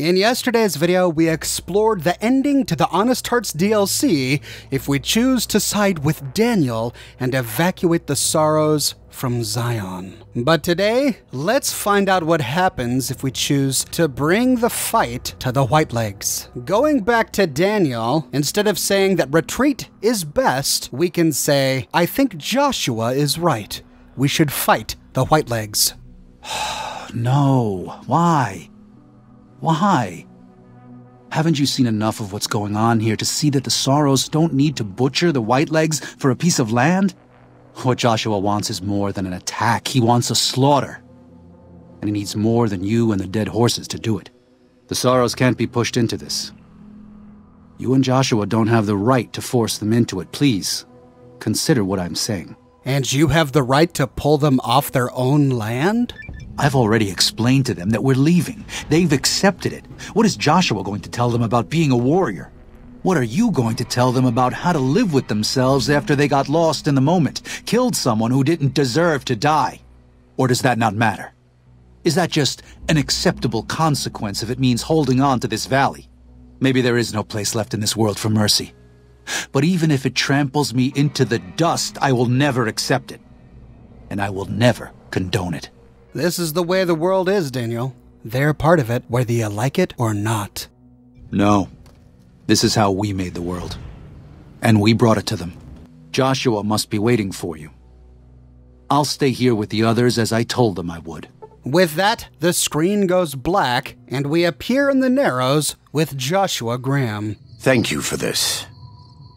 In yesterday's video, we explored the ending to the Honest Hearts DLC if we choose to side with Daniel and evacuate the sorrows from Zion. But today, let's find out what happens if we choose to bring the fight to the Whitelegs. Going back to Daniel, instead of saying that retreat is best, we can say, I think Joshua is right. We should fight the Whitelegs. No. Why? Why? Haven't you seen enough of what's going on here to see that the Sorrows don't need to butcher the Whitelegs for a piece of land? What Joshua wants is more than an attack. He wants a slaughter. And he needs more than you and the dead horses to do it. The Sorrows can't be pushed into this. You and Joshua don't have the right to force them into it. Please, consider what I'm saying. And you have the right to pull them off their own land? I've already explained to them that we're leaving. They've accepted it. What is Joshua going to tell them about being a warrior? What are you going to tell them about how to live with themselves after they got lost in the moment, killed someone who didn't deserve to die? Or does that not matter? Is that just an acceptable consequence if it means holding on to this valley? Maybe there is no place left in this world for mercy. But even if it tramples me into the dust, I will never accept it. And I will never condone it. This is the way the world is, Daniel. They're part of it, whether you like it or not. No. This is how we made the world. And we brought it to them. Joshua must be waiting for you. I'll stay here with the others as I told them I would. With that, the screen goes black, and we appear in the Narrows with Joshua Graham. Thank you for this.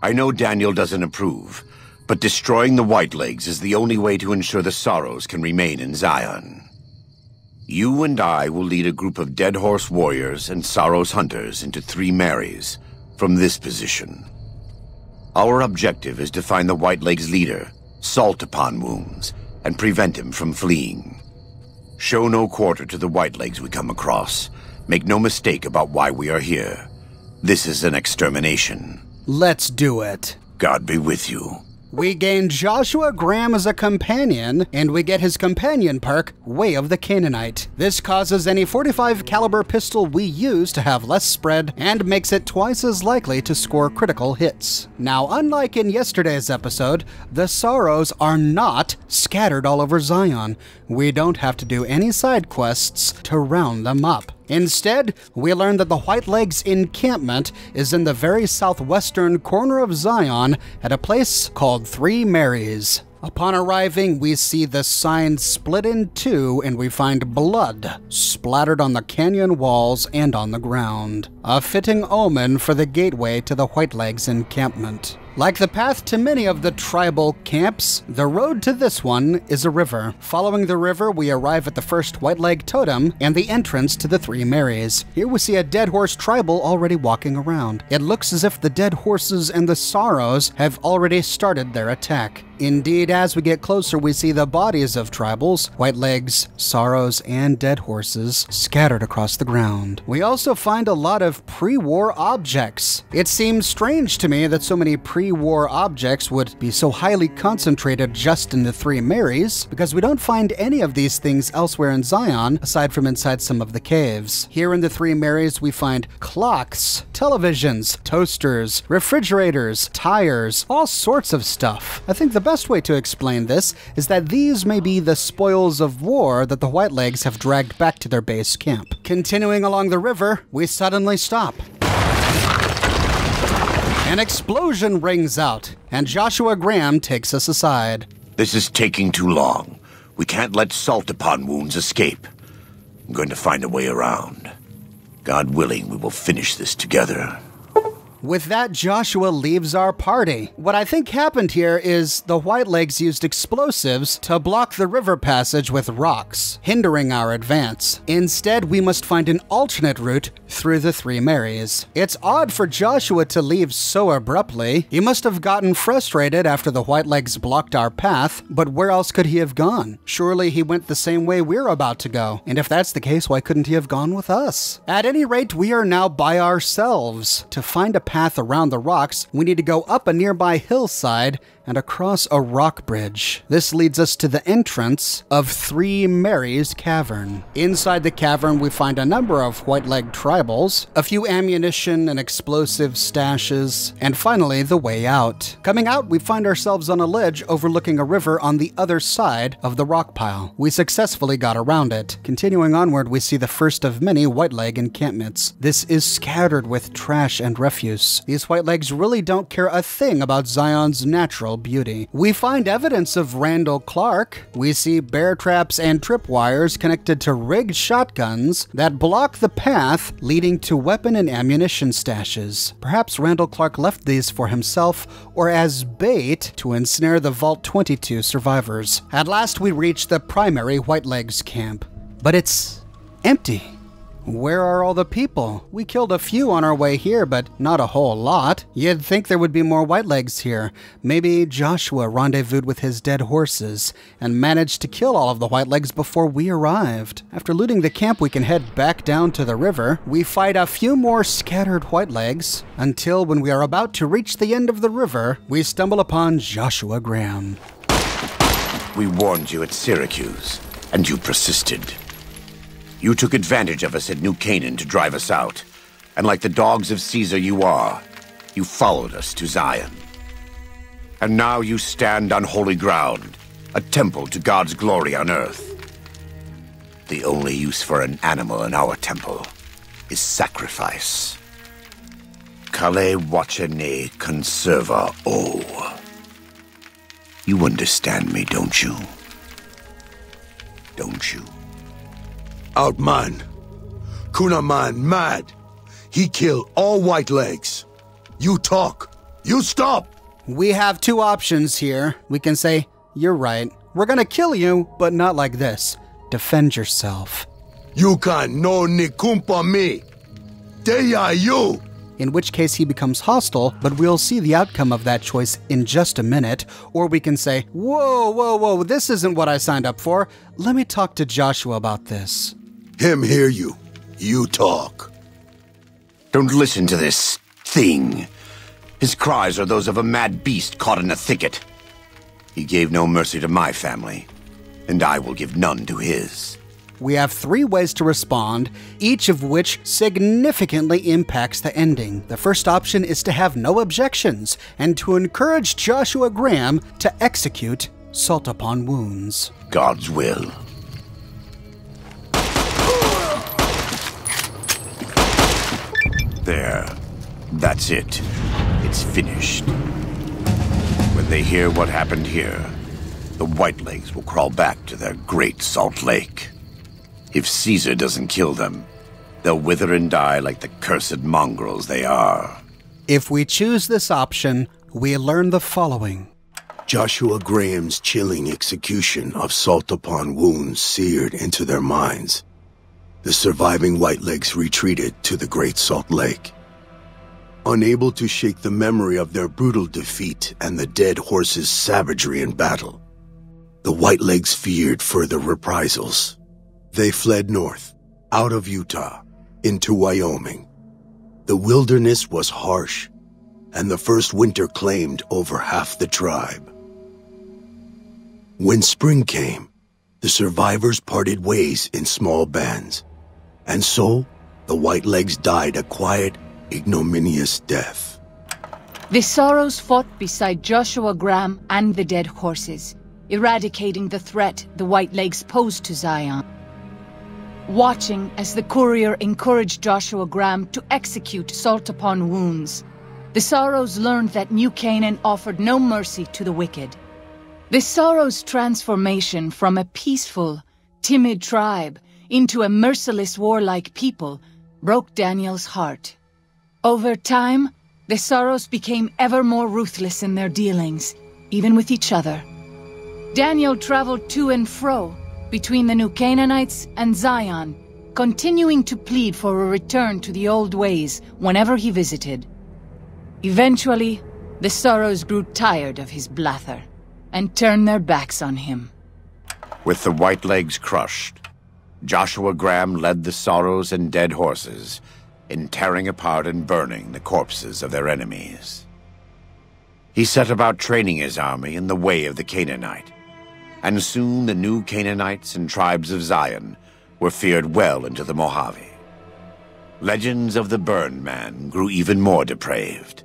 I know Daniel doesn't approve, but destroying the Whitelegs is the only way to ensure the Sorrows can remain in Zion. You and I will lead a group of Dead Horse warriors and Sorrows hunters into 3 Marys from this position. Our objective is to find the Whitelegs leader, Salt Upon Wounds, and prevent him from fleeing. Show no quarter to the Whitelegs we come across. Make no mistake about why we are here. This is an extermination. Let's do it. God be with you. We gain Joshua Graham as a companion, and we get his companion perk, Way of the Canaanite. This causes any .45 caliber pistol we use to have less spread and makes it twice as likely to score critical hits. Now, unlike in yesterday's episode, the Sorrows are not scattered all over Zion. We don't have to do any side quests to round them up. Instead, we learn that the Whitelegs encampment is in the very southwestern corner of Zion at a place called 3 Marys. Upon arriving, we see the sign split in 2 and we find blood splattered on the canyon walls and on the ground. A fitting omen for the gateway to the Whitelegs encampment. Like the path to many of the tribal camps, the road to this one is a river. Following the river, we arrive at the first Whiteleg totem and the entrance to the 3 Marys. Here we see a Dead Horse tribal already walking around. It looks as if the Dead Horses and the Sorrows have already started their attack. Indeed, as we get closer, we see the bodies of tribals, Whitelegs, Sorrows, and Dead Horses scattered across the ground. We also find a lot of pre-war objects. It seems strange to me that so many pre-war objects would be so highly concentrated just in the 3 Marys, because we don't find any of these things elsewhere in Zion, aside from inside some of the caves. Here in the 3 Marys, we find clocks, televisions, toasters, refrigerators, tires, all sorts of stuff. I think the best way to explain this is that these may be the spoils of war that the Whitelegs have dragged back to their base camp. Continuing along the river, we suddenly stop. An explosion rings out, and Joshua Graham takes us aside. This is taking too long. We can't let Salt Upon Wounds escape. I'm going to find a way around. God willing, we will finish this together. With that, Joshua leaves our party. What I think happened here is the Whitelegs used explosives to block the river passage with rocks, hindering our advance. Instead, we must find an alternate route through the 3 Marys. It's odd for Joshua to leave so abruptly. He must have gotten frustrated after the Whitelegs blocked our path, but where else could he have gone? Surely he went the same way we're about to go. And if that's the case, why couldn't he have gone with us? At any rate, we are now by ourselves. To find a path around the rocks, we need to go up a nearby hillside and across a rock bridge. This leads us to the entrance of Three Mary's Cavern. Inside the cavern, we find a number of white-legged tribals, a few ammunition and explosive stashes, and finally the way out. Coming out, we find ourselves on a ledge overlooking a river on the other side of the rock pile. We successfully got around it. Continuing onward, we see the first of many white-leg encampments. This is scattered with trash and refuse. These white-legs really don't care a thing about Zion's natural beauty. We find evidence of Randall Clark. We see bear traps and tripwires connected to rigged shotguns that block the path leading to weapon and ammunition stashes. Perhaps Randall Clark left these for himself or as bait to ensnare the Vault 22 survivors. At last we reach the primary Whitelegs camp, but it's empty. Where are all the people? We killed a few on our way here, but not a whole lot. You'd think there would be more Whitelegs here. Maybe Joshua rendezvoused with his dead horses and managed to kill all of the Whitelegs before we arrived. After looting the camp, we can head back down to the river. We fight a few more scattered Whitelegs until when we are about to reach the end of the river, we stumble upon Joshua Graham. We warned you at Syracuse, and you persisted. You took advantage of us at New Canaan to drive us out, and like the dogs of Caesar you are, you followed us to Zion. And now you stand on holy ground, a temple to God's glory on earth. The only use for an animal in our temple is sacrifice. Kale wachene conserva o. You understand me, don't you? Don't you? Outman. Kunaman mad. He killed all Whitelegs. You talk. You stop. We have two options here. We can say, you're right. We're gonna kill you, but not like this. Defend yourself. You can no ni kumpa me. They are you. In which case he becomes hostile, but we'll see the outcome of that choice in just a minute. Or we can say, whoa, this isn't what I signed up for. Let me talk to Joshua about this. Him hear you. You talk. Don't listen to this thing. His cries are those of a mad beast caught in a thicket. He gave no mercy to my family, and I will give none to his. We have 3 ways to respond, each of which significantly impacts the ending. The first option is to have no objections and to encourage Joshua Graham to execute Salt Upon Wounds. God's will. There. That's it. It's finished. When they hear what happened here, the Whitelegs will crawl back to their great Salt Lake. If Caesar doesn't kill them, they'll wither and die like the cursed mongrels they are. If we choose this option, we learn the following. Joshua Graham's chilling execution of Salt Upon Wounds seared into their minds. The surviving Whitelegs retreated to the Great Salt Lake. Unable to shake the memory of their brutal defeat and the dead horses' savagery in battle, the Whitelegs feared further reprisals. They fled north, out of Utah, into Wyoming. The wilderness was harsh, and the first winter claimed over half the tribe. When spring came, the survivors parted ways in small bands, and so the Whitelegs died a quiet, ignominious death. The Sorrows fought beside Joshua Graham and the dead horses, eradicating the threat the Whitelegs posed to Zion. Watching as the courier encouraged Joshua Graham to execute Salt Upon Wounds, the Sorrows learned that New Canaan offered no mercy to the wicked. The Sorrows' transformation from a peaceful, timid tribe into a merciless, warlike people broke Daniel's heart. Over time, the Sorrows became ever more ruthless in their dealings, even with each other. Daniel traveled to and fro between the New Canaanites and Zion, continuing to plead for a return to the old ways whenever he visited. Eventually, the Sorrows grew tired of his blather and turned their backs on him. With the Whitelegs crushed, Joshua Graham led the Sorrows and dead horses in tearing apart and burning the corpses of their enemies. He set about training his army in the way of the Canaanite, and soon the new Canaanites and tribes of Zion were feared well into the Mojave. Legends of the Burned Man grew even more depraved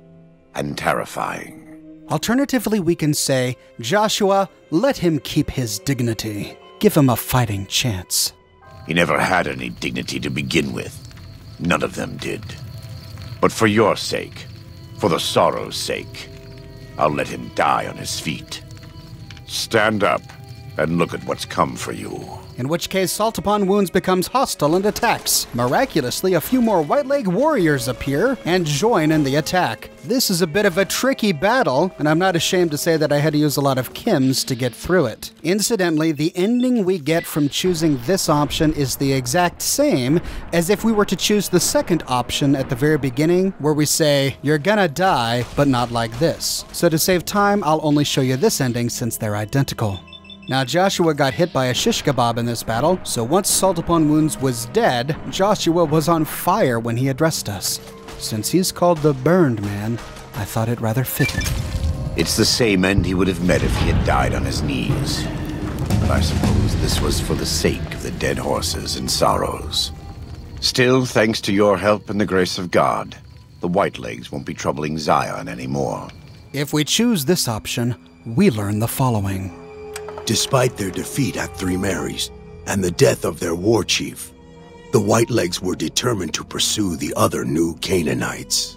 and terrifying. Alternatively, we can say, Joshua, let him keep his dignity. Give him a fighting chance. He never had any dignity to begin with. None of them did. But for your sake, for the sorrow's sake, I'll let him die on his feet. Stand up and look at what's come for you. In which case, Salt Upon Wounds becomes hostile and attacks. Miraculously, a few more White Leg warriors appear and join in the attack. This is a bit of a tricky battle, and I'm not ashamed to say that I had to use a lot of chems to get through it. Incidentally, the ending we get from choosing this option is the exact same as if we were to choose the second option at the very beginning, where we say, you're gonna die, but not like this. So to save time, I'll only show you this ending since they're identical. Now, Joshua got hit by a shish kebab in this battle, so once Salt Upon Wounds was dead, Joshua was on fire when he addressed us. Since he's called the Burned Man, I thought it rather fitting. It's the same end he would have met if he had died on his knees. But I suppose this was for the sake of the dead horses and sorrows. Still, thanks to your help and the grace of God, the Whitelegs won't be troubling Zion anymore. If we choose this option, we learn the following. Despite their defeat at Three Marys and the death of their war chief, the Whitelegs were determined to pursue the other new Canaanites.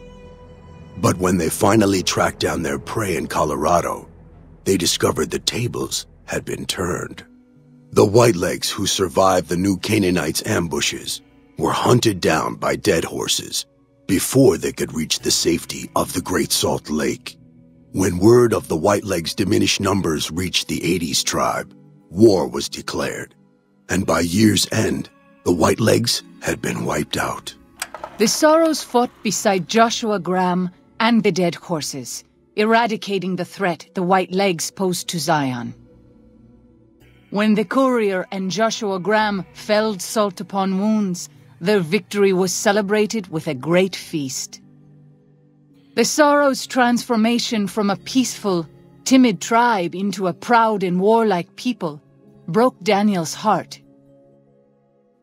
But when they finally tracked down their prey in Colorado, they discovered the tables had been turned. The Whitelegs who survived the new Canaanites' ambushes were hunted down by dead horses before they could reach the safety of the Great Salt Lake. When word of the Whitelegs' diminished numbers reached the 80s tribe, war was declared, and by year's end, the Whitelegs had been wiped out. The Sorrows fought beside Joshua Graham and the dead horses, eradicating the threat the Whitelegs posed to Zion. When the courier and Joshua Graham felled Salt Upon Wounds, their victory was celebrated with a great feast. The Sorrows' transformation from a peaceful, timid tribe into a proud and warlike people broke Daniel's heart.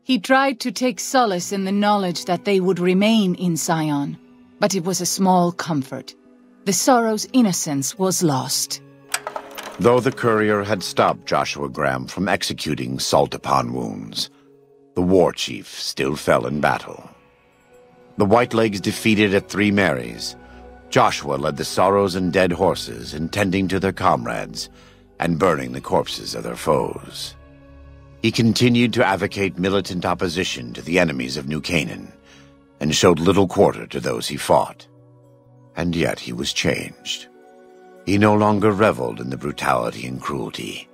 He tried to take solace in the knowledge that they would remain in Zion, but it was a small comfort. The Sorrows' innocence was lost. Though the courier had stopped Joshua Graham from executing Salt Upon Wounds, the war chief still fell in battle. The Whitelegs defeated at Three Marys, Joshua led the Sorrows and dead horses in tending to their comrades and burning the corpses of their foes. He continued to advocate militant opposition to the enemies of New Canaan and showed little quarter to those he fought. And yet he was changed. He no longer reveled in the brutality and cruelty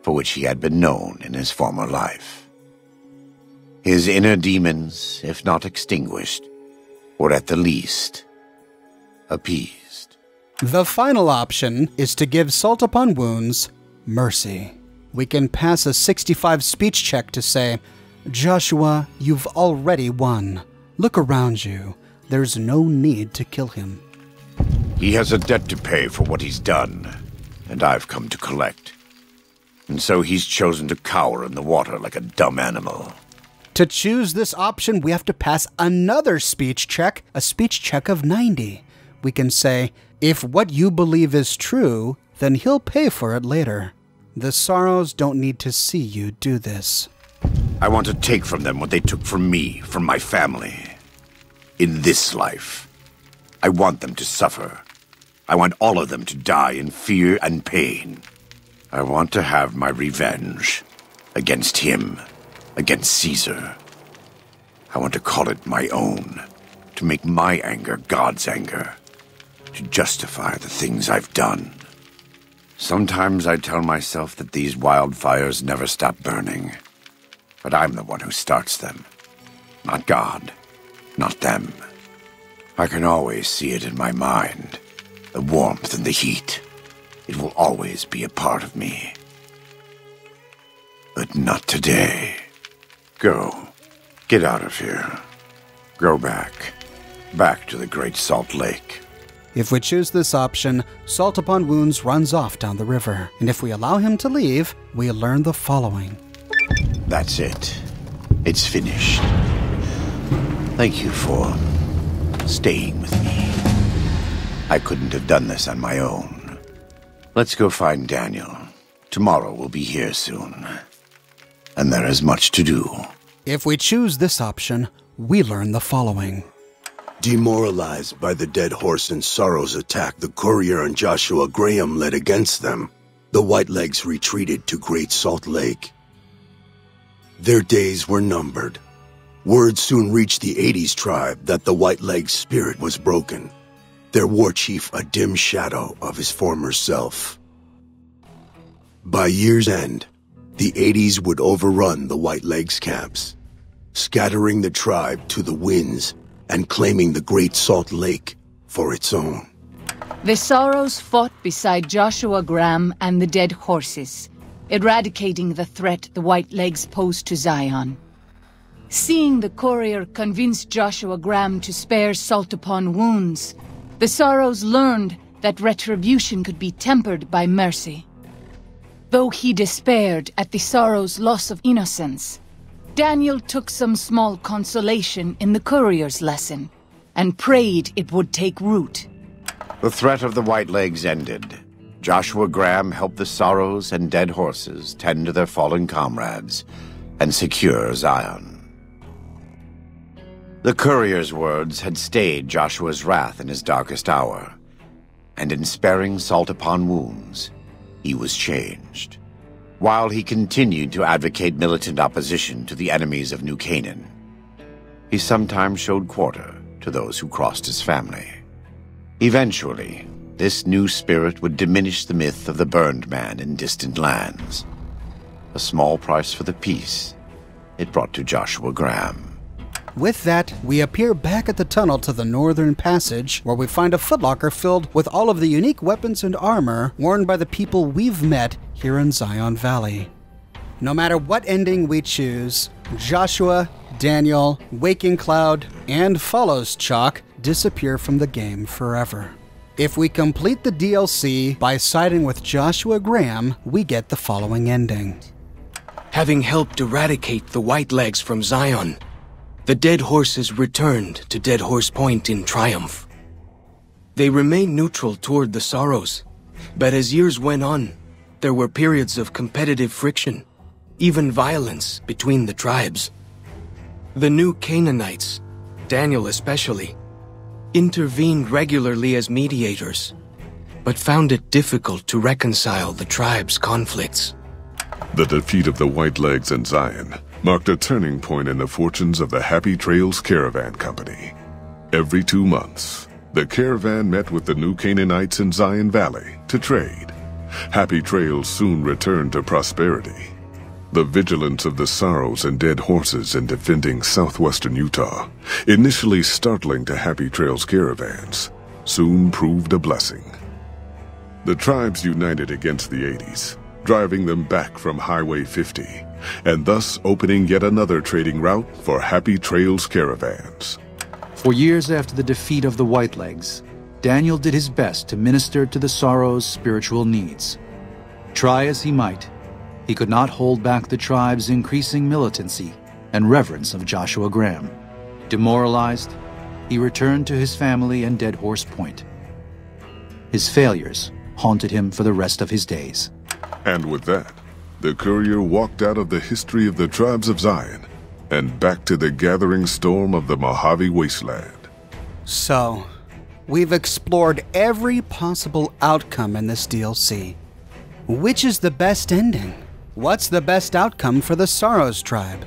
for which he had been known in his former life. His inner demons, if not extinguished, were at the least appeased. The final option is to give Salt Upon Wounds mercy. We can pass a 65 speech check to say, Joshua, you've already won. Look around you. There's no need to kill him. He has a debt to pay for what he's done, and I've come to collect. And so he's chosen to cower in the water like a dumb animal. To choose this option, we have to pass another speech check, a speech check of 90. We can say, if what you believe is true, then he'll pay for it later. The Sorrows don't need to see you do this. I want to take from them what they took from me, from my family. In this life, I want them to suffer. I want all of them to die in fear and pain. I want to have my revenge against him, against Caesar. I want to call it my own, to make my anger God's anger, to justify the things I've done. Sometimes I tell myself that these wildfires never stop burning, but I'm the one who starts them. Not God, not them. I can always see it in my mind, the warmth and the heat. It will always be a part of me. But not today. Go. Get out of here. Go back. Back to the Great Salt Lake. If we choose this option, Salt Upon Wounds runs off down the river, and if we allow him to leave, we learn the following. That's it. It's finished. Thank you for staying with me. I couldn't have done this on my own. Let's go find Daniel. Tomorrow will be here soon. And there is much to do. If we choose this option, we learn the following. Demoralized by the Dead Horse and Sorrow's attack the courier and Joshua Graham led against them, the Whitelegs retreated to Great Salt Lake. Their days were numbered. Word soon reached the 80s tribe that the Whitelegs' spirit was broken, their war chief a dim shadow of his former self. By year's end, the 80s would overrun the Whitelegs' camps, scattering the tribe to the winds and claiming the Great Salt Lake for its own. The Sorrows fought beside Joshua Graham and the Dead Horses, eradicating the threat the Whitelegs posed to Zion. Seeing the courier convince Joshua Graham to spare Salt Upon Wounds, the Sorrows learned that retribution could be tempered by mercy. Though he despaired at the Sorrows' loss of innocence, Daniel took some small consolation in the courier's lesson, and prayed it would take root. The threat of the Whitelegs ended. Joshua Graham helped the Sorrows and Dead Horses tend to their fallen comrades and secure Zion. The courier's words had stayed Joshua's wrath in his darkest hour, and in sparing Salt Upon Wounds, he was changed. While he continued to advocate militant opposition to the enemies of New Canaan, he sometimes showed quarter to those who crossed his family. Eventually, this new spirit would diminish the myth of the burned man in distant lands, a small price for the peace it brought to Joshua Graham. With that, we appear back at the tunnel to the northern passage, where we find a footlocker filled with all of the unique weapons and armor worn by the people we've met here in Zion Valley. No matter what ending we choose, Joshua, Daniel, Waking Cloud, and Follows Chalk disappear from the game forever. If we complete the DLC by siding with Joshua Graham, we get the following ending. Having helped eradicate the Whitelegs from Zion, the Dead Horses returned to Dead Horse Point in triumph. They remained neutral toward the Sorrows, but as years went on, there were periods of competitive friction, even violence between the tribes. The new Canaanites, Daniel especially, intervened regularly as mediators, but found it difficult to reconcile the tribe's conflicts. The defeat of the Whitelegs in Zion marked a turning point in the fortunes of the Happy Trails Caravan Company. Every 2 months, the caravan met with the new Canaanites in Zion Valley to trade. Happy Trails soon returned to prosperity. The vigilance of the Sorrows and Dead Horses in defending southwestern Utah, initially startling to Happy Trails caravans, soon proved a blessing. The tribes united against the 80s, driving them back from Highway 50, and thus opening yet another trading route for Happy Trails caravans. For years after the defeat of the Whitelegs, Daniel did his best to minister to the Sorrows' spiritual needs. Try as he might, he could not hold back the tribe's increasing militancy and reverence of Joshua Graham. Demoralized, he returned to his family and Dead Horse Point. His failures haunted him for the rest of his days. And with that, the courier walked out of the history of the tribes of Zion and back to the gathering storm of the Mojave Wasteland. So, we've explored every possible outcome in this DLC. Which is the best ending? What's the best outcome for the Sorrows tribe?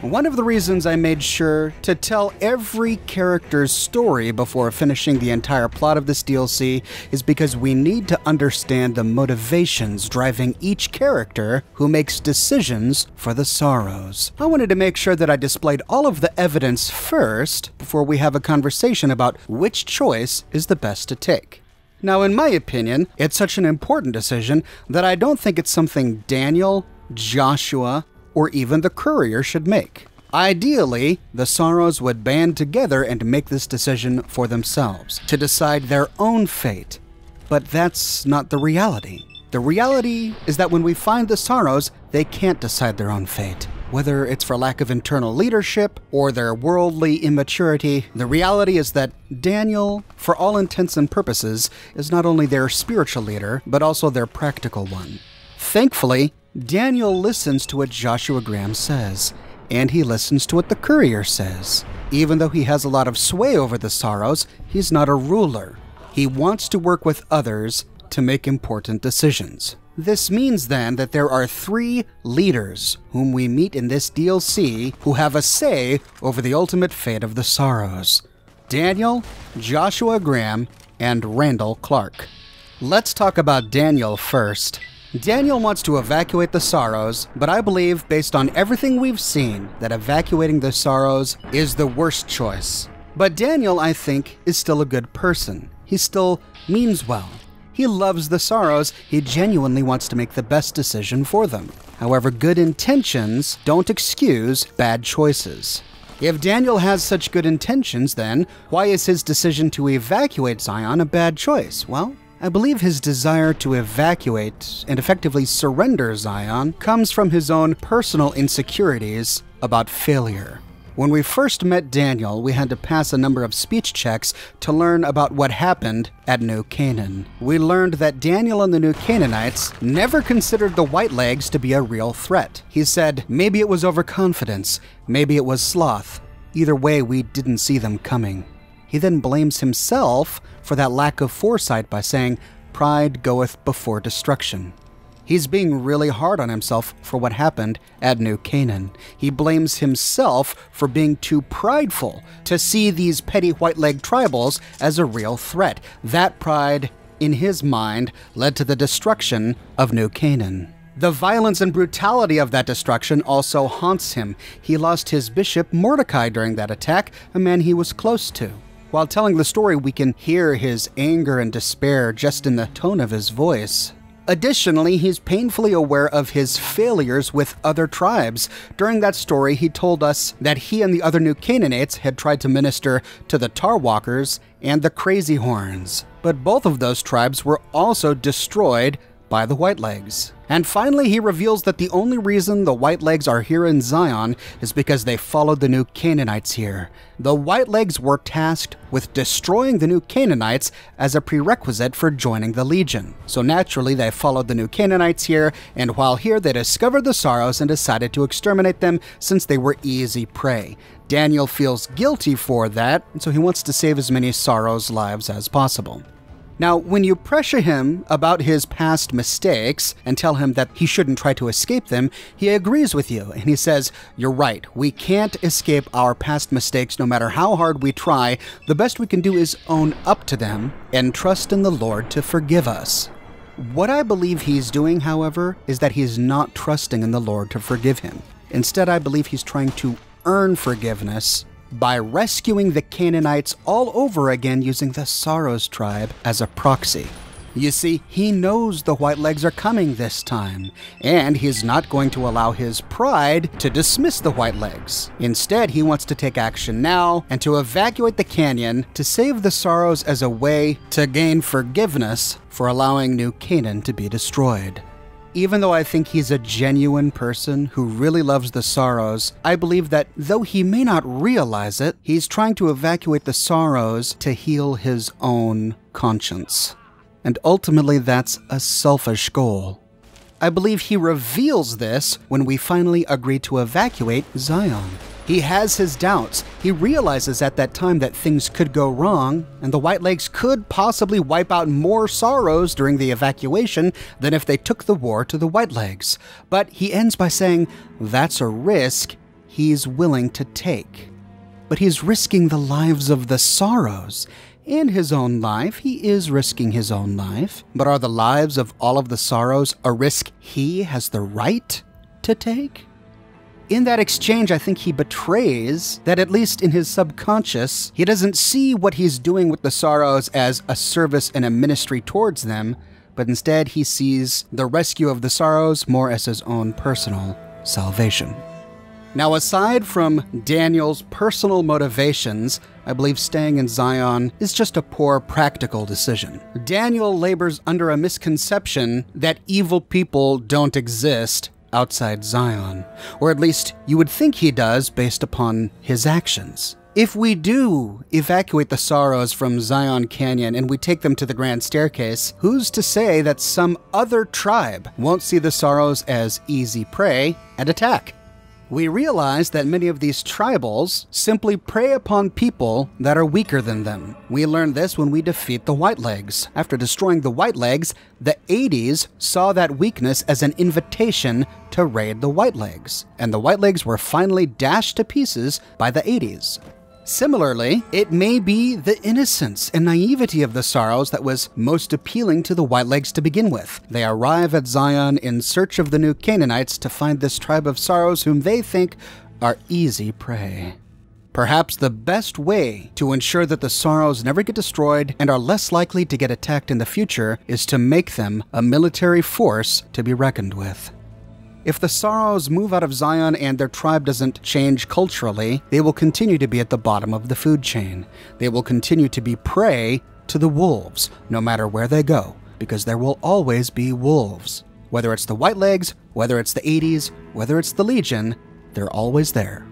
One of the reasons I made sure to tell every character's story before finishing the entire plot of this DLC is because we need to understand the motivations driving each character who makes decisions for the Sorrows. I wanted to make sure that I displayed all of the evidence first before we have a conversation about which choice is the best to take. Now, in my opinion, it's such an important decision that I don't think it's something Daniel, Joshua, or even the courier should make. Ideally, the Sorrows would band together and make this decision for themselves, to decide their own fate. But that's not the reality. The reality is that when we find the Sorrows, they can't decide their own fate. Whether it's for lack of internal leadership or their worldly immaturity, the reality is that Daniel, for all intents and purposes, is not only their spiritual leader, but also their practical one. Thankfully, Daniel listens to what Joshua Graham says, and he listens to what the courier says. Even though he has a lot of sway over the Sorrows, he's not a ruler. He wants to work with others to make important decisions. This means then that there are 3 leaders whom we meet in this DLC who have a say over the ultimate fate of the Sorrows: Daniel, Joshua Graham, and Randall Clark. Let's talk about Daniel first. Daniel wants to evacuate the Sorrows, but I believe, based on everything we've seen, that evacuating the Sorrows is the worst choice. But Daniel, I think, is still a good person. He still means well. He loves the Sorrows. He genuinely wants to make the best decision for them. However, good intentions don't excuse bad choices. If Daniel has such good intentions, then why is his decision to evacuate Zion a bad choice? Well, I believe his desire to evacuate and effectively surrender Zion comes from his own personal insecurities about failure. When we first met Daniel, we had to pass a number of speech checks to learn about what happened at New Canaan. We learned that Daniel and the New Canaanites never considered the Whitelegs to be a real threat. He said, maybe it was overconfidence, maybe it was sloth. Either way, we didn't see them coming. He then blames himself for that lack of foresight by saying, "Pride goeth before destruction." He's being really hard on himself for what happened at New Canaan. He blames himself for being too prideful to see these petty white-leg tribals as a real threat. That pride, in his mind, led to the destruction of New Canaan. The violence and brutality of that destruction also haunts him. He lost his bishop Mordecai during that attack, a man he was close to. While telling the story, we can hear his anger and despair just in the tone of his voice. Additionally, he's painfully aware of his failures with other tribes. During that story, he told us that he and the other New Canaanites had tried to minister to the Tarwalkers and the Crazy Horns, but both of those tribes were also destroyed by the Whitelegs. And finally, he reveals that the only reason the Whitelegs are here in Zion is because they followed the New Canaanites here. The Whitelegs were tasked with destroying the New Canaanites as a prerequisite for joining the Legion. So naturally, they followed the New Canaanites here, and while here, they discovered the Sorrows and decided to exterminate them since they were easy prey. Daniel feels guilty for that, and so he wants to save as many Sorrows' lives as possible. Now, when you pressure him about his past mistakes and tell him that he shouldn't try to escape them, he agrees with you, and he says, "You're right, we can't escape our past mistakes no matter how hard we try. The best we can do is own up to them and trust in the Lord to forgive us." What I believe he's doing, however, is that he's not trusting in the Lord to forgive him. Instead, I believe he's trying to earn forgiveness by rescuing the Canaanites all over again using the Sorrows tribe as a proxy. You see, he knows the Whitelegs are coming this time, and he's not going to allow his pride to dismiss the Whitelegs. Instead, he wants to take action now and to evacuate the canyon to save the Sorrows as a way to gain forgiveness for allowing New Canaan to be destroyed. Even though I think he's a genuine person who really loves the Sorrows, I believe that though he may not realize it, he's trying to evacuate the Sorrows to heal his own conscience. And ultimately, that's a selfish goal. I believe he reveals this when we finally agree to evacuate Zion. He has his doubts. He realizes at that time that things could go wrong, and the Whitelegs could possibly wipe out more Sorrows during the evacuation than if they took the war to the Whitelegs. But he ends by saying that's a risk he's willing to take. But he's risking the lives of the Sorrows. And his own life. He is risking his own life. But are the lives of all of the Sorrows a risk he has the right to take? In that exchange, I think he betrays that, at least in his subconscious, he doesn't see what he's doing with the Sorrows as a service and a ministry towards them, but instead he sees the rescue of the Sorrows more as his own personal salvation. Now, aside from Daniel's personal motivations, I believe staying in Zion is just a poor practical decision. Daniel labors under a misconception that evil people don't exist outside Zion, or at least you would think he does based upon his actions. If we do evacuate the Sorrows from Zion Canyon and we take them to the Grand Staircase, who's to say that some other tribe won't see the Sorrows as easy prey and attack? We realize that many of these tribals simply prey upon people that are weaker than them. We learned this when we defeat the Whitelegs. After destroying the Whitelegs, the 80s saw that weakness as an invitation to raid the Whitelegs, and the Whitelegs were finally dashed to pieces by the 80s. Similarly, it may be the innocence and naivety of the Sorrows that was most appealing to the Whitelegs to begin with. They arrive at Zion in search of the new Canaanites to find this tribe of Sorrows whom they think are easy prey. Perhaps the best way to ensure that the Sorrows never get destroyed and are less likely to get attacked in the future is to make them a military force to be reckoned with. If the Sorrows move out of Zion and their tribe doesn't change culturally, they will continue to be at the bottom of the food chain. They will continue to be prey to the wolves, no matter where they go, because there will always be wolves. Whether it's the Whitelegs, whether it's the 80s, whether it's the Legion, they're always there.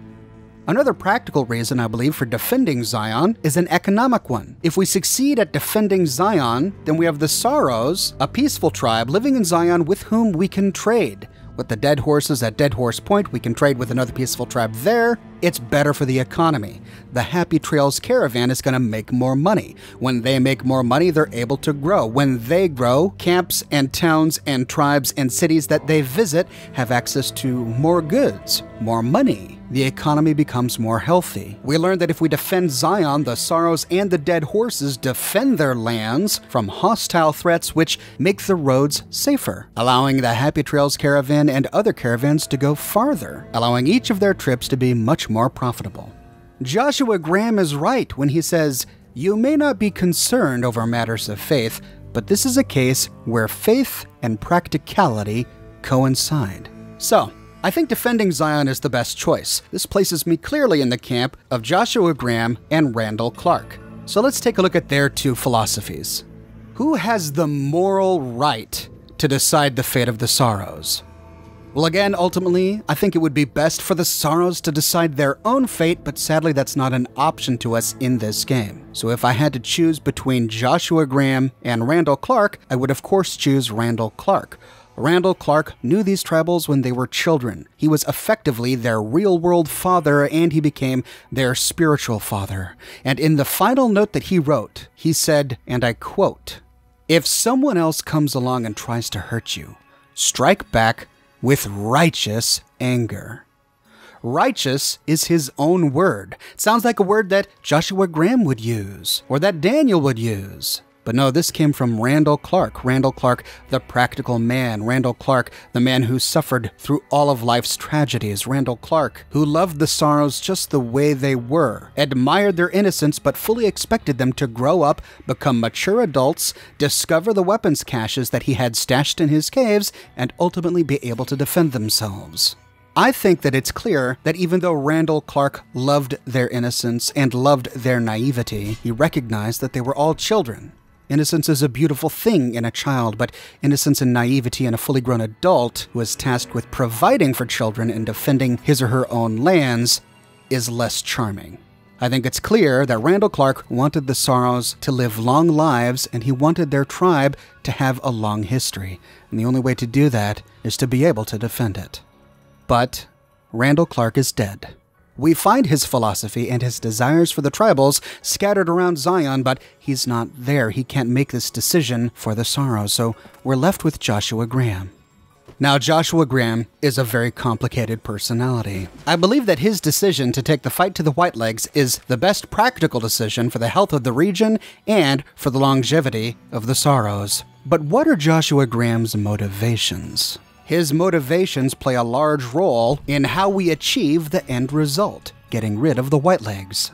Another practical reason, I believe, for defending Zion is an economic one. If we succeed at defending Zion, then we have the Sorrows, a peaceful tribe living in Zion with whom we can trade. With the Dead Horses at Dead Horse Point, we can trade with another peaceful tribe there. It's better for the economy. The Happy Trails Caravan is going to make more money. When they make more money, they're able to grow. When they grow, camps and towns and tribes and cities that they visit have access to more goods, more money. The economy becomes more healthy. We learned that if we defend Zion, the Sorrows and the Dead Horses defend their lands from hostile threats which make the roads safer, allowing the Happy Trails Caravan and other caravans to go farther, allowing each of their trips to be much more profitable. Joshua Graham is right when he says, "You may not be concerned over matters of faith, but this is a case where faith and practicality coincide." So, I think defending Zion is the best choice. This places me clearly in the camp of Joshua Graham and Randall Clark. So let's take a look at their two philosophies. Who has the moral right to decide the fate of the Sorrows? Well, again, ultimately, I think it would be best for the Sorrows to decide their own fate, but sadly that's not an option to us in this game. So if I had to choose between Joshua Graham and Randall Clark, I would of course choose Randall Clark. Randall Clark knew these tribals when they were children. He was effectively their real-world father, and he became their spiritual father. And in the final note that he wrote, he said, and I quote, "If someone else comes along and tries to hurt you, strike back with righteous anger." Righteous is his own word. It sounds like a word that Joshua Graham would use, or that Daniel would use. But no, this came from Randall Clark. Randall Clark, the practical man. Randall Clark, the man who suffered through all of life's tragedies. Randall Clark, who loved the Sorrows just the way they were, admired their innocence, but fully expected them to grow up, become mature adults, discover the weapons caches that he had stashed in his caves, and ultimately be able to defend themselves. I think that it's clear that even though Randall Clark loved their innocence and loved their naivety, he recognized that they were all children. Innocence is a beautiful thing in a child, but innocence and naivety in a fully grown adult who is tasked with providing for children and defending his or her own lands is less charming. I think it's clear that Randall Clark wanted the Sorrows to live long lives, and he wanted their tribe to have a long history. And the only way to do that is to be able to defend it. But Randall Clark is dead. We find his philosophy and his desires for the tribals scattered around Zion, but he's not there. He can't make this decision for the Sorrows, so we're left with Joshua Graham. Now, Joshua Graham is a very complicated personality. I believe that his decision to take the fight to the Whitelegs is the best practical decision for the health of the region and for the longevity of the Sorrows. But what are Joshua Graham's motivations? His motivations play a large role in how we achieve the end result, getting rid of the Whitelegs.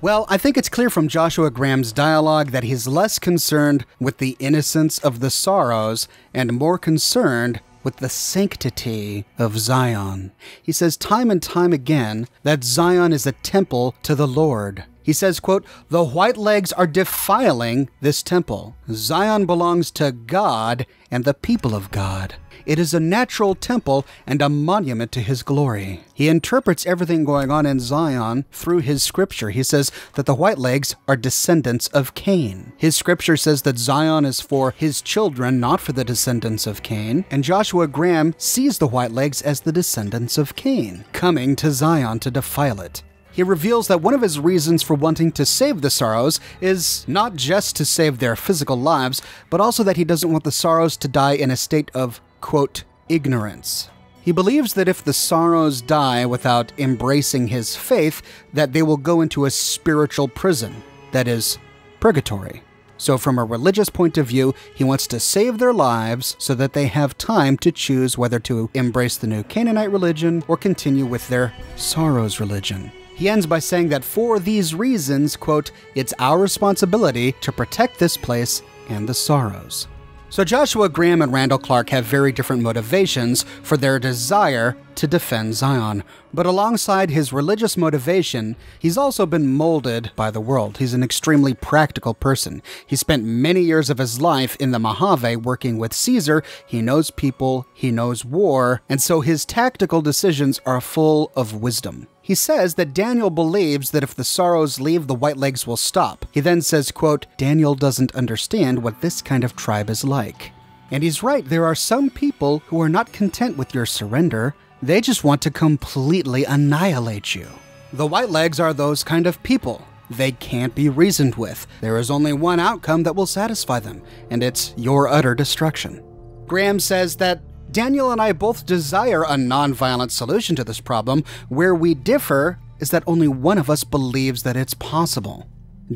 Well, I think it's clear from Joshua Graham's dialogue that he's less concerned with the innocence of the Sorrows and more concerned with the sanctity of Zion. He says time and time again that Zion is a temple to the Lord. He says, quote, "The Whitelegs are defiling this temple. Zion belongs to God and the people of God. It is a natural temple and a monument to his glory." He interprets everything going on in Zion through his scripture. He says that the Whitelegs are descendants of Cain. His scripture says that Zion is for his children, not for the descendants of Cain. And Joshua Graham sees the Whitelegs as the descendants of Cain, coming to Zion to defile it. He reveals that one of his reasons for wanting to save the Sorrows is not just to save their physical lives, but also that he doesn't want the Sorrows to die in a state of, quote, ignorance. He believes that if the Sorrows die without embracing his faith, that they will go into a spiritual prison, that is, purgatory. So from a religious point of view, he wants to save their lives so that they have time to choose whether to embrace the new Canaanite religion or continue with their Sorrows religion. He ends by saying that for these reasons, quote, "It's our responsibility to protect this place and the Sorrows." So Joshua Graham and Randall Clark have very different motivations for their desire to defend Zion. But alongside his religious motivation, he's also been molded by the world. He's an extremely practical person. He spent many years of his life in the Mojave working with Caesar. He knows people, he knows war, and so his tactical decisions are full of wisdom. He says that Daniel believes that if the Sorrows leave, the Whitelegs will stop. He then says, quote, "Daniel doesn't understand what this kind of tribe is like." And he's right, there are some people who are not content with your surrender. They just want to completely annihilate you. The Whitelegs are those kind of people. They can't be reasoned with. There is only one outcome that will satisfy them, and it's your utter destruction. Graham says that Daniel and I both desire a nonviolent solution to this problem. Where we differ is that only one of us believes that it's possible.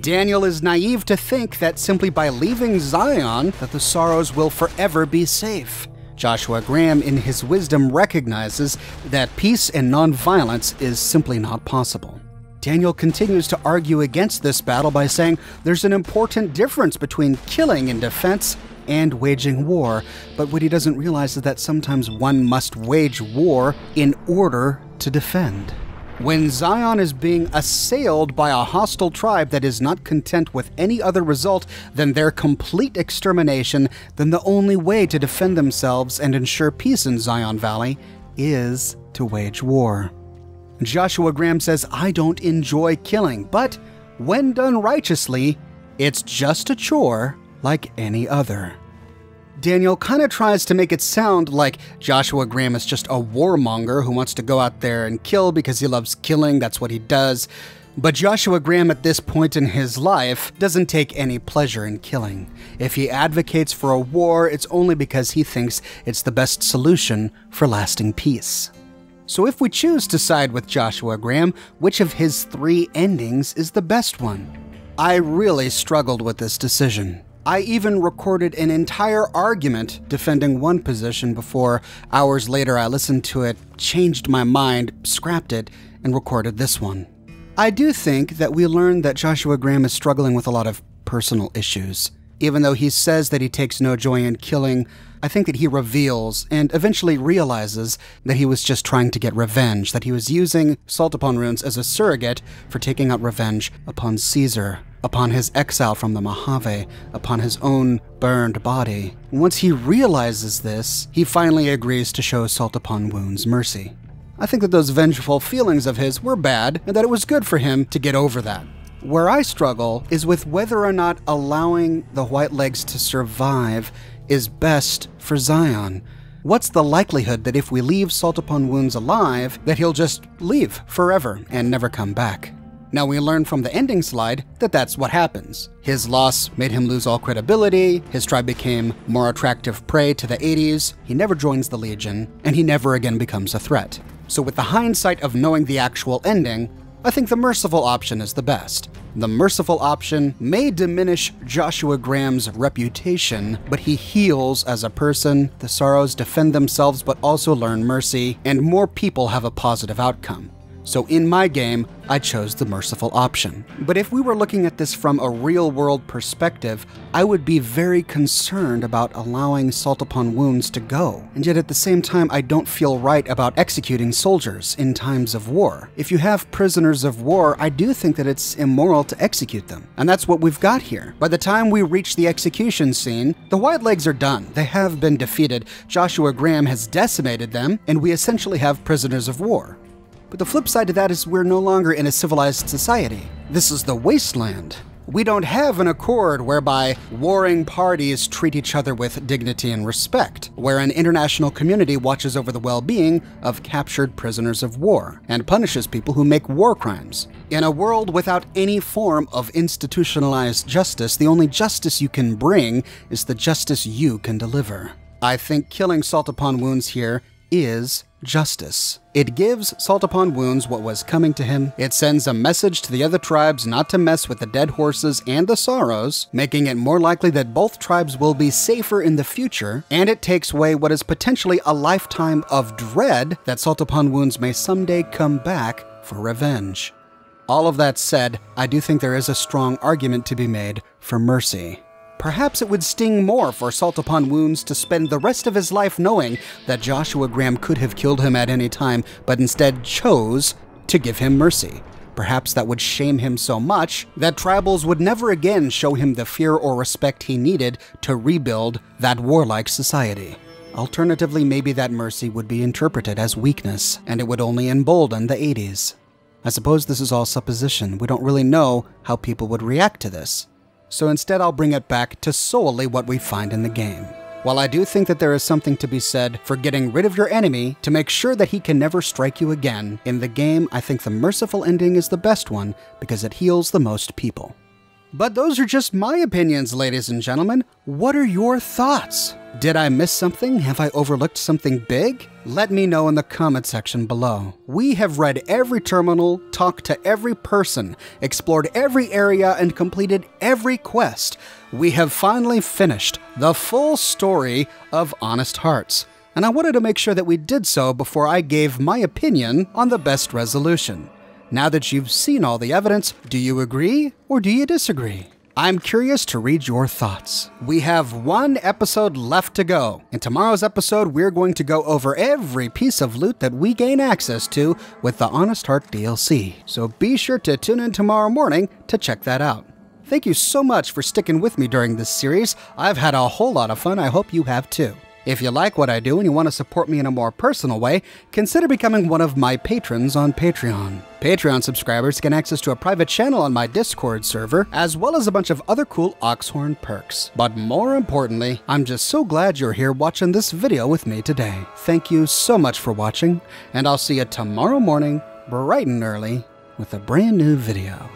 Daniel is naive to think that simply by leaving Zion, that the Sorrows will forever be safe. Joshua Graham, in his wisdom, recognizes that peace and nonviolence is simply not possible. Daniel continues to argue against this battle by saying there's an important difference between killing in defense and waging war, but what he doesn't realize is that sometimes one must wage war in order to defend. When Zion is being assailed by a hostile tribe that is not content with any other result than their complete extermination, then the only way to defend themselves and ensure peace in Zion Valley is to wage war. Joshua Graham says, "I don't enjoy killing, but when done righteously, it's just a chore like any other." Daniel kind of tries to make it sound like Joshua Graham is just a warmonger who wants to go out there and kill because he loves killing, that's what he does. But Joshua Graham at this point in his life doesn't take any pleasure in killing. If he advocates for a war, it's only because he thinks it's the best solution for lasting peace. So if we choose to side with Joshua Graham, which of his three endings is the best one? I really struggled with this decision. I even recorded an entire argument defending one position before hours later I listened to it, changed my mind, scrapped it, and recorded this one. I do think that we learned that Joshua Graham is struggling with a lot of personal issues. Even though he says that he takes no joy in killing, I think that he reveals and eventually realizes that he was just trying to get revenge, that he was using Salt Upon Ruins as a surrogate for taking out revenge upon Caesar, upon his exile from the Mojave, upon his own burned body. Once he realizes this, he finally agrees to show Salt Upon Wounds mercy. I think that those vengeful feelings of his were bad, and that it was good for him to get over that. Where I struggle is with whether or not allowing the Whitelegs to survive is best for Zion. What's the likelihood that if we leave Salt Upon Wounds alive, that he'll just leave forever and never come back? Now we learn from the ending slide that that's what happens. His loss made him lose all credibility, his tribe became more attractive prey to the 80s, he never joins the Legion, and he never again becomes a threat. So with the hindsight of knowing the actual ending, I think the merciful option is the best. The merciful option may diminish Joshua Graham's reputation, but he heals as a person, the Sorrows defend themselves but also learn mercy, and more people have a positive outcome. So in my game, I chose the merciful option. But if we were looking at this from a real-world perspective, I would be very concerned about allowing Salt Upon Wounds to go. And yet at the same time, I don't feel right about executing soldiers in times of war. If you have prisoners of war, I do think that it's immoral to execute them. And that's what we've got here. By the time we reach the execution scene, the Whitelegs are done. They have been defeated. Joshua Graham has decimated them, and we essentially have prisoners of war. But the flip side to that is we're no longer in a civilized society. This is the wasteland. We don't have an accord whereby warring parties treat each other with dignity and respect, where an international community watches over the well-being of captured prisoners of war and punishes people who make war crimes. In a world without any form of institutionalized justice, the only justice you can bring is the justice you can deliver. I think killing Salt Upon Wounds here is justice. It gives Salt Upon Wounds what was coming to him. It sends a message to the other tribes not to mess with the dead horses and the sorrows, making it more likely that both tribes will be safer in the future, and it takes away what is potentially a lifetime of dread that Salt Upon Wounds may someday come back for revenge. All of that said, I do think there is a strong argument to be made for mercy. Perhaps it would sting more for Salt Upon Wounds to spend the rest of his life knowing that Joshua Graham could have killed him at any time, but instead chose to give him mercy. Perhaps that would shame him so much that tribals would never again show him the fear or respect he needed to rebuild that warlike society. Alternatively, maybe that mercy would be interpreted as weakness, and it would only embolden the 80s. I suppose this is all supposition. We don't really know how people would react to this. So instead I'll bring it back to solely what we find in the game. While I do think that there is something to be said for getting rid of your enemy to make sure that he can never strike you again, in the game I think the merciful ending is the best one because it heals the most people. But those are just my opinions, ladies and gentlemen. What are your thoughts? Did I miss something? Have I overlooked something big? Let me know in the comment section below. We have read every terminal, talked to every person, explored every area, and completed every quest. We have finally finished the full story of Honest Hearts. And I wanted to make sure that we did so before I gave my opinion on the best resolution. Now that you've seen all the evidence, do you agree or do you disagree? I'm curious to read your thoughts. We have one episode left to go. In tomorrow's episode, we're going to go over every piece of loot that we gain access to with the Honest Heart DLC. So be sure to tune in tomorrow morning to check that out. Thank you so much for sticking with me during this series. I've had a whole lot of fun. I hope you have too. If you like what I do and you want to support me in a more personal way, consider becoming one of my patrons on Patreon. Patreon subscribers get access to a private channel on my Discord server, as well as a bunch of other cool Oxhorn perks. But more importantly, I'm just so glad you're here watching this video with me today. Thank you so much for watching, and I'll see you tomorrow morning, bright and early, with a brand new video.